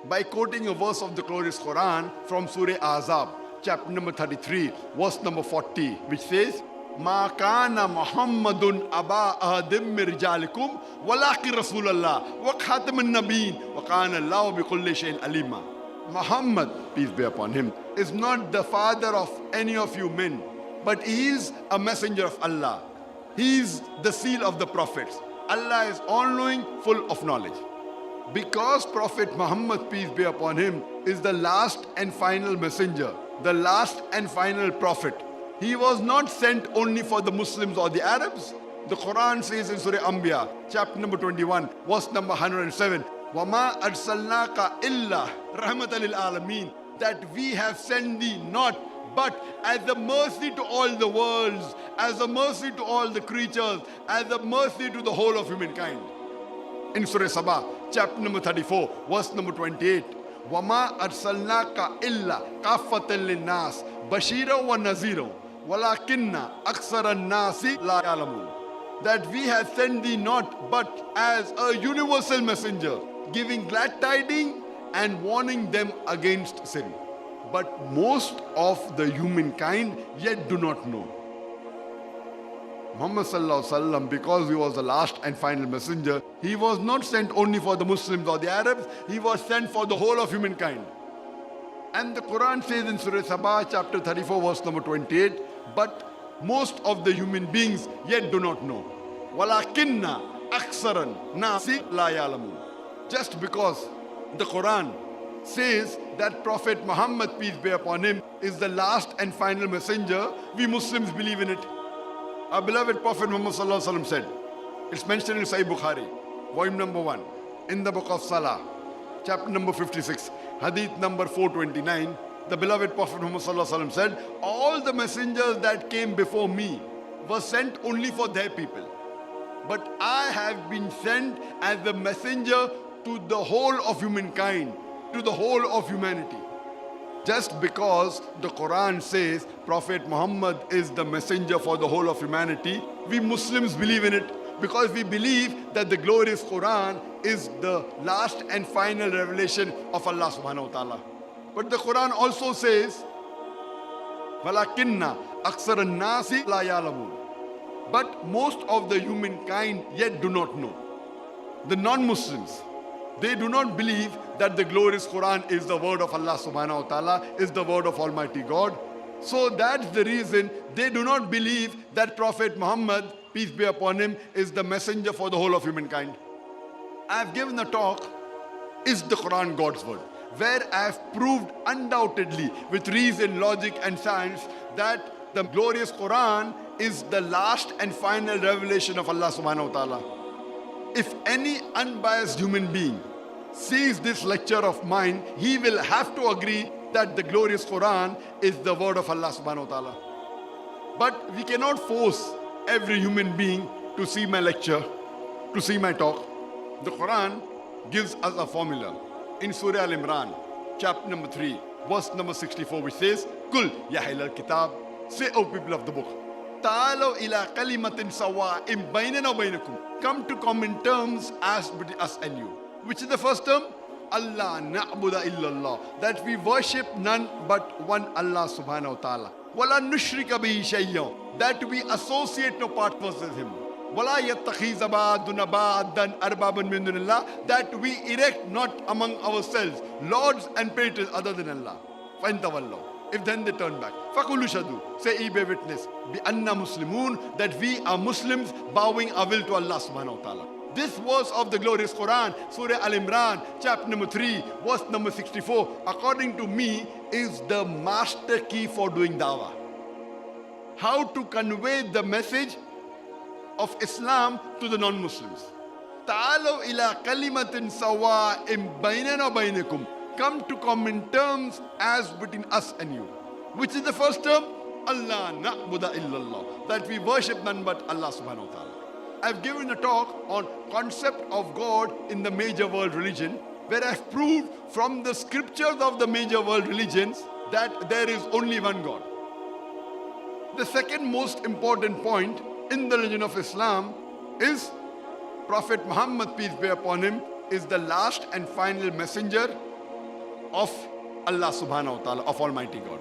by quoting a verse of the glorious Quran from Surah Ahzab, chapter number 33, verse number 40, which says, Ma kana Muhammadun aba ahadim min rijalikum walakin Rasulallah wa khatamun nabiyyin wa kana Allahu bi kulli shay'in alima. Muhammad, peace be upon him, is not the father of any of you men, but he is a messenger of Allah. He is the seal of the prophets. Allah is all-knowing, full of knowledge. Because Prophet Muhammad, peace be upon him, is the last and final messenger, the last and final prophet, he was not sent only for the Muslims or the Arabs. The Quran says in Surah Anbiya, chapter number 21, verse number 107, وَمَا أَرْسَلْنَاكَ إِلَّا رَحْمَةً لِلْعَالَمِينَ, that we have sent thee not but as a mercy to all the worlds, as a mercy to all the creatures, as a mercy to the whole of humankind. In Surah Sabah, chapter number 34, verse number 28, وَمَا أَرْسَلْنَاكَ إِلَّا كَافَّةً لِلنَّاسِ بَشِيرًا وَنَذِيرًا وَلَكِنَّ أَكْثَرَ النَّاسِ لَا يَعْلَمُونَ, that we have sent thee not but as a universal messenger, giving glad tidings and warning them against sin. But most of the humankind yet do not know. Muhammad sallallahu alaihi wasallam, because he was the last and final messenger, he was not sent only for the Muslims or the Arabs, he was sent for the whole of humankind. And the Quran says in Surah Sabah, chapter 34, verse number 28, but most of the human beings yet do not know. وَلَكِنَّ أَكْثَرَ النَّاسِ لَا يَعْلَمُونَ. Just because the Quran says that Prophet Muhammad, peace be upon him, is the last and final messenger, we Muslims believe in it. Our beloved Prophet Muhammad sallallahu alaihi wasallam said, it's mentioned in Sahih Bukhari, volume number 1, in the book of Salah, chapter number 56, hadith number 429, the beloved Prophet Muhammad sallallahu alaihi wasallam said, all the messengers that came before me were sent only for their people, but I have been sent as the messenger to the whole of humankind, to the whole of humanity. Just because the Quran says Prophet Muhammad is the messenger for the whole of humanity, we Muslims believe in it, because we believe that the glorious Quran is the last and final revelation of Allah subhanahu wa ta'ala. But the Quran also says, وَلَكِنَّ أَكْثَرَ النَّاسِ لَا يَعْلَمُونَ, but most of the humankind yet do not know. The non-Muslims, they do not believe that the glorious Quran is the word of Allah subhanahu wa ta'ala, is the word of Almighty God. So that's the reason they do not believe that Prophet Muhammad, peace be upon him, is the messenger for the whole of humankind. I have given a talk, Is the Quran God's word?, where I have proved undoubtedly with reason, logic and science that the glorious Quran is the last and final revelation of Allah subhanahu wa ta'ala. If any unbiased human being sees this lecture of mine, he will have to agree that the glorious Quran is the word of Allah subhanahu wa ta'ala. But we cannot force every human being to see my lecture, to see my talk. The Quran gives us a formula in Surah Al-Imran, chapter number 3, verse number 64, which says, Kul ya ahlal kitab, say, O people of the book, ta'alaw ila kalimatin sawa'im baynana wa baynakum, come to common terms as between us and you. Which is the first term? Allah na'buda illallah, that we worship none but one Allah subhanahu wa ta'ala. Wala nushrika bihi shay'an, that we associate no partners with him. Wala yattakhiza ba'duna ba'dan arbaban min dunillah, that we erect not among ourselves lords and patrons other than Allah. Fa in tawallaw, if then they turn back, faqulu shahadu, say ye bear witness, bi anna muslimun, that we are Muslims bowing our will to Allah subhanahu wa ta'ala. This verse of the glorious Quran, Surah Al-Imran, chapter number 3, verse number 64, according to me, is the master key for doing dawah. How to convey the message of Islam to the non-Muslims. Ta'alaw ila kalimatin sawa'im baynana wa baynakum, come to common terms as between us and you. Which is the first term? Allah na'buda illallah, that we worship none but Allah subhanahu wa ta'ala. I've given a talk on concept of God in the major world religion, where I've proved from the scriptures of the major world religions that there is only one God. The second most important point in the religion of Islam is Prophet Muhammad, peace be upon him, is the last and final messenger, of Allah subhanahu wa ta'ala, of Almighty God.